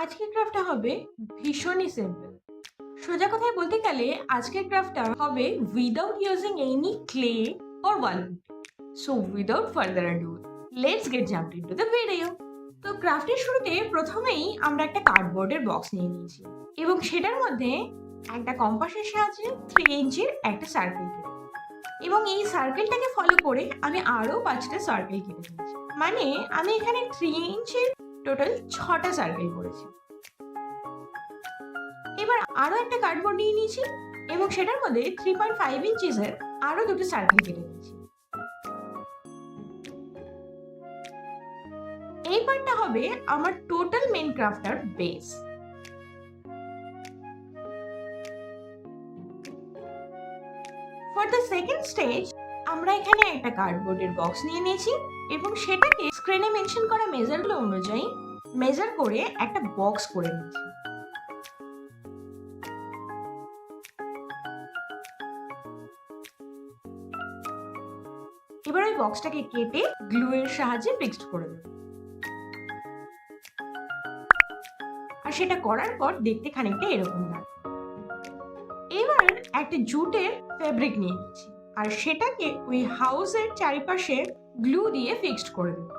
আজকের ক্রাফটটা হবে ভীষণই সিম্পল। সোজা কথায় বলতে গেলে আজকের ক্রাফটটা হবে without using any clay or wall putty. So without further ado, let's get jumped into the video. তো ক্রাফটের শুরুতে প্রথমেই আমরা একটা কার্ডবোর্ডের বক্স নিয়ে নিয়েছি এবং সেটার মধ্যে একটা কম্পাসের সাহায্যে 3 ইঞ্চির একটা সার্কেল কেটে, এবং এই সার্কেলটাকে ফলো করে আমি আরো 5টা সার্কেল কেটে নিয়েছি। মানে আমি এখানে 3 ইঞ্চির টোটাল 6টা সার্কেল করেছি। এবার আরো একটা কার্ডবোর্ড নিয়ে নিয়েছি এবং সেটার মধ্যে 3.5 ইঞ্চিসের আরো দুটো সার্কেল কেটে নিয়েছি। এই পার্টটা হবে আমার টোটাল মেন ক্রাফটার base. For the second stage আমরা এখানে একটা কার্ডবোর্ডের বক্স নিয়ে নিয়েছি এবং সেটাকে স্ক্রিনে মেনশন করা মেজারগুলো অনুযায়ী মেজার করে একটা বক্স করে নিয়েছি। এবার ওই বক্সটাকে কেটে গ্লু এর সাহায্যে ফিক্সড করে দেব। আর সেটা করার পর দেখতে খানিকটা এরকম লাগবে। এবার একটা জুটের ফেব্রিক নিয়ে নিচ্ছি আর সেটাকে ওই হাউসের চারিপাশে গ্লু দিয়ে ফিক্সড করে দেব।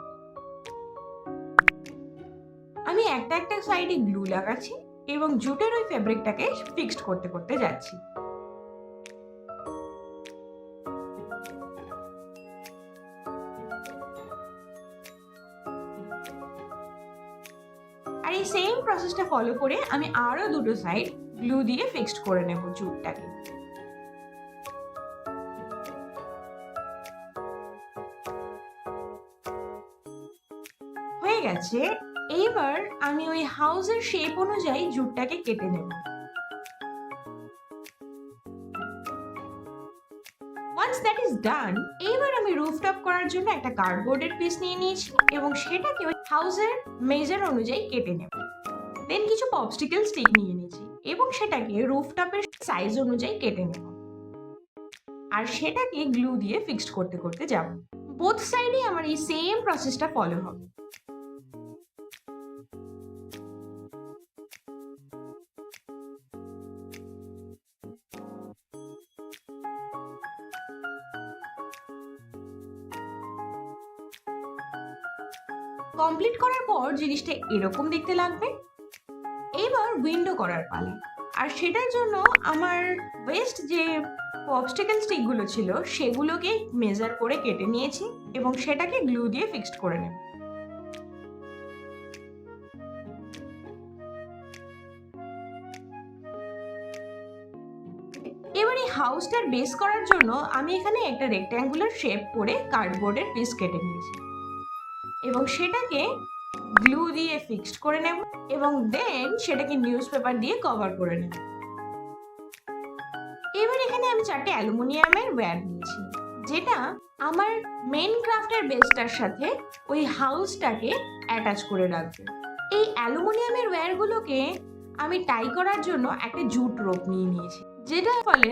আমি একটা একটা সাইডে গ্লু লাগাচ্ছি এবং জুটের ওই ফেব্রিকটাকে ফিক্সড করতে করতে যাচ্ছি। আর এই সেম প্রসেসটা ফলো করে আমি আরো দুটো সাইড গ্লু দিয়ে ফিক্সড করে নেব জুটটাকে। হয়ে গেছে। এইবার আমি ওই হাউসের শেপ অনুযায়ী জুটটাকে কেটে নেব। ওয়ান্স দ্যাট ইজ ডান, এইবার আমি রুফটপ করার জন্য একটা কার্ডবোর্ডের পিস নিয়ে নিয়েছি এবং সেটাকে ওই হাউসের মেজার অনুযায়ী কেটে নেব। দেন কিছু পপস্টিকেল স্টিক নিয়ে নিয়েছি এবং সেটাকে রুফটপের সাইজ অনুযায়ী কেটে নেব আর সেটাকে গ্লু দিয়ে ফিক্সড করতে করতে যাব। বোথ সাইডে আমার এই সেম প্রসেসটা ফলো হবে। কমপ্লিট করার পর জিনিসটা এরকম দেখতে লাগবে। এবার উইন্ডো করার পালা, আর সেটার জন্য আমার ওয়েস্ট যে পপস্টিকেল স্টিকগুলো ছিল সেগুলোকে মেজার করে কেটে নিয়েছি এবং সেটাকে গ্লু দিয়ে ফিক্সড করে নেব। এবার এই হাউসটার বেস করার জন্য আমি এখানে একটা রেক্ট্যাঙ্গুলার শেপ করে কার্ডবোর্ডের পিস কেটে নিয়েছি এবং সেটাকে গ্লু দিয়ে ফিক্সড করে নেব এবং দেন সেটাকে নিউজ পেপার দিয়ে কভার করে নেব। এবার এখানে আমি 4টে অ্যালুমিনিয়ামের ওয়্যার নিয়েছি যেটা আমার মেন ক্রাফটের বেসটার সাথে ওই হাউসটাকে অ্যাটাচ করে রাখবে। এই অ্যালুমিনিয়ামের ওয়্যারগুলোকে আমি টাই করার জন্য একটা জুট রোপ নিয়ে নিয়েছি, যেটার ফলে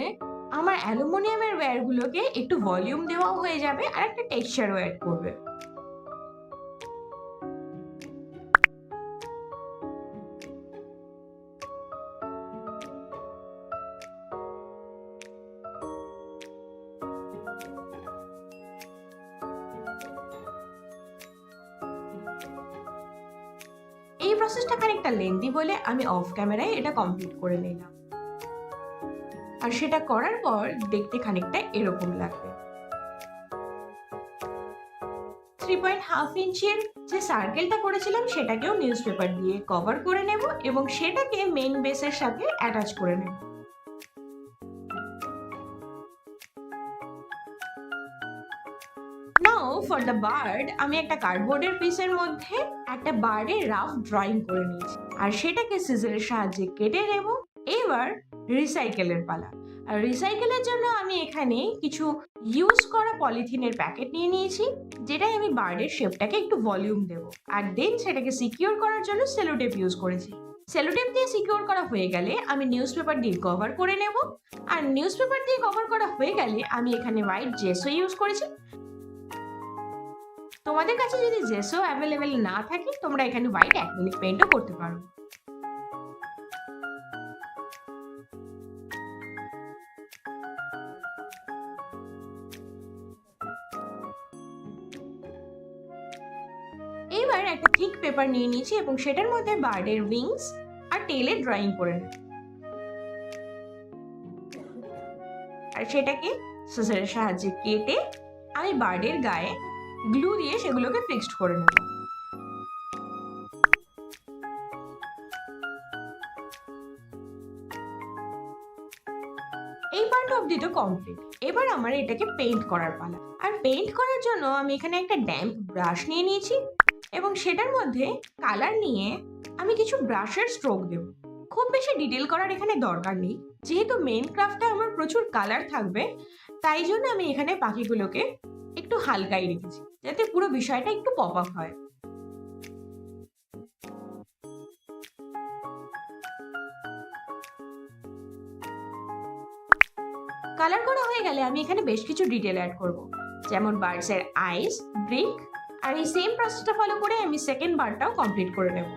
আমার অ্যালুমিনিয়ামের ওয়্যারগুলোকে একটু ভলিউম দেওয়াও হয়ে যাবে আর একটা টেক্সচারও অ্যাড করবে। এই প্রসেসটা খানিকটা লেন্দি বলে আমি অফ ক্যামেরায় এটা কমপ্লিট করে নিলাম, আর সেটা করার পর দেখতে খানিকটা এরকম লাগবে। 3.5 ইঞ্চির যে সার্কেলটা করেছিলাম সেটাকেও নিউজ পেপার দিয়ে কভার করে নেব এবং সেটাকে মেইন বেসের সাথে অ্যাটাচ করে নেব। নাও ফর দ্য বার্ড, আমি একটা কার্ডবোর্ডের পিসের মধ্যে একটা বার্ডের রাফ ড্রয়িং করে নিয়েছি আর সেটাকে সিজারের সাহায্যে কেটে নেব। এবার রিসাইকেলের পালা। আর রিসাইকেলের জন্য আমি এখানে কিছু ইউজ করা পলিথিনের প্যাকেট নিয়ে নিয়েছি, যেটাই আমি বার্ডের শেপটাকে একটু ভলিউম দেব। আর দেন সেটাকে সিকিউর করার জন্য সেলোটেপ ইউজ করেছি। সেলোটেপ দিয়ে সিকিউর করা হয়ে গেলে আমি নিউজ পেপার দিয়ে কভার করে নেব। আর নিউজ পেপার দিয়ে কভার করা হয়ে গেলে আমি এখানে হোয়াইট জেসো ইউজ করেছি। তোমাদের কাছে যদি জেসো অ্যাভেলেবেল না থাকে তোমরা এখানে হোয়াইট অ্যাক্রিলিক পেইন্টও করতে পারো। একটা থিক পেপার নিয়ে নিয়েছি এবং সেটার মধ্যে বার্ডের উইংস আর টেলের ড্রয়িং করে নেব, আর সেটাকে সিজারের সাহায্যে কেটে আমি বার্ডের গায়ে গ্লু দিয়ে সেগুলোকে ফিক্সড করে নেব। এই পার্ট অবধি তো কমপ্লিট। এবার আমার এটাকে পেইন্ট করার পালা। আর পেইন্ট করার জন্য আমি এখানে একটা ড্যাম্প ব্রাশ নিয়ে নিয়েছি এবং সেটার মধ্যে কালার নিয়ে আমি কিছু ব্রাশের স্ট্রোক দেব। খুব বেশি ডিটেল করার এখানে দরকার নেই, যেহেতু মেন ক্রাফটে আমার প্রচুর কালার থাকবে, তাই জন্য আমি এখানে বাকিগুলোকে একটু হালকাই রেখেছি যাতে পুরো বিষয়টা একটু পপ আপ হয়। কালার করা হয়ে গেলে আমি এখানে বেশ কিছু ডিটেল অ্যাড করব, যেমন বার্ডস এর আইস, ব্রিক, আর এই সেম প্রসেসটা ফলো করে আমি সেকেন্ড বারটাও কমপ্লিট করে নেব।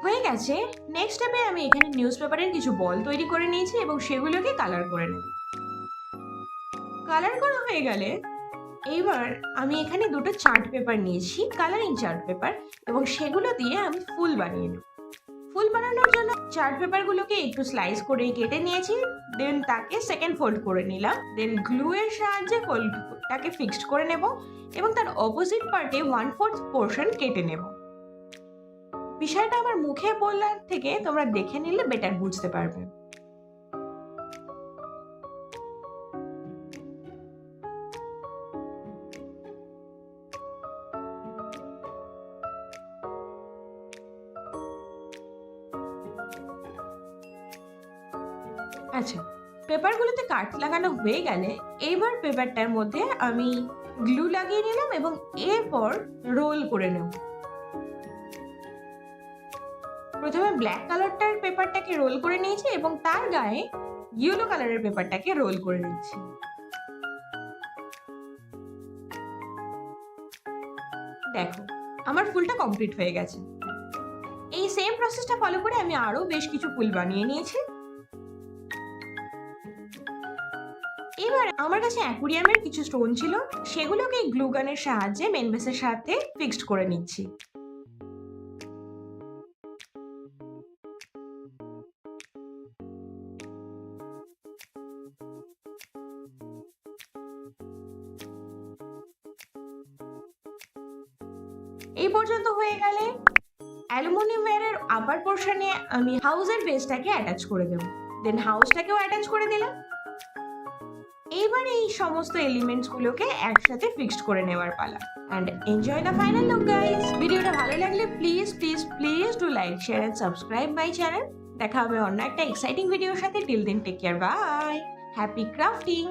হয়ে গেছে। নেক্সট স্টেপে আমি এখানে নিউজ পেপারের কিছু বল তৈরি করে নিয়েছি এবং সেগুলোকে কালার করে নেব। কালার করা হয়ে গেলে এইবার আমি এখানে দুটো চার্ট পেপার নিয়েছি, কালারিং চার্ট পেপার, এবং সেগুলো দিয়ে আমি ফুল বানিয়ে নেব। ফুল বানানোর জন্য চার্ট পেপারগুলোকে একটু স্লাইস করে কেটে নিয়েছি, দেন তাকে সেকেন্ড ফোল্ড করে নিলাম, দেন গ্লু এর সাহায্যে ফোল্ডটাকে ফিক্সড করে নেব এবং তার অপোজিট পার্টে 1/4 পোর্শন কেটে নেব। বিষয়টা আমার মুখে বলার থেকে তোমরা দেখে নিলে বেটার বুঝতে পারবে। আচ্ছা, পেপারগুলোতে কাট লাগানো হয়ে গেলে এইবার পেপারটার মধ্যে আমি গ্লু লাগিয়ে নিলাম এবং এরপর রোল করে নেব। প্রথমে ব্ল্যাক কালারটার পেপারটাকে রোল করে নিয়েছি এবং তার গায়ে ইয়েলো কালারের পেপারটাকে রোল করে নিচ্ছি। দেখো, আমার ফুলটা কমপ্লিট হয়ে গেছে। এই সেম প্রসেসটা ফলো করে আমি আরো বেশ কিছু ফুল বানিয়ে নিয়েছি। এবার আমার কাছে অ্যাকুরিয়ামের কিছু স্টোন ছিল, সেগুলোকে গ্লু গানের সাহায্যে মেন বেসের সাথে ফিক্সড করে নিচ্ছি। এই পর্যন্ত হয়ে গেলে অ্যালুমিনিয়াম ওয়্যারের আপার পোর্শনে আমি হাউসের বেসটাকে অ্যাটাচ করে দেব, দেন হাউসটাকেও অ্যাটাচ করে দিলাম। এইবার এই সমস্ত এলিমেন্টস গুলোকে একসাথে ফিক্সড করে নেওয়ার পালা। And enjoy the final look guys. ভিডিওটা ভালো লাগলে please please please do like, share and subscribe my channel. দেখা হবে অন্য একটা এক্সাইটিং ভিডিওর সাথে। Till then take care, bye, happy crafting.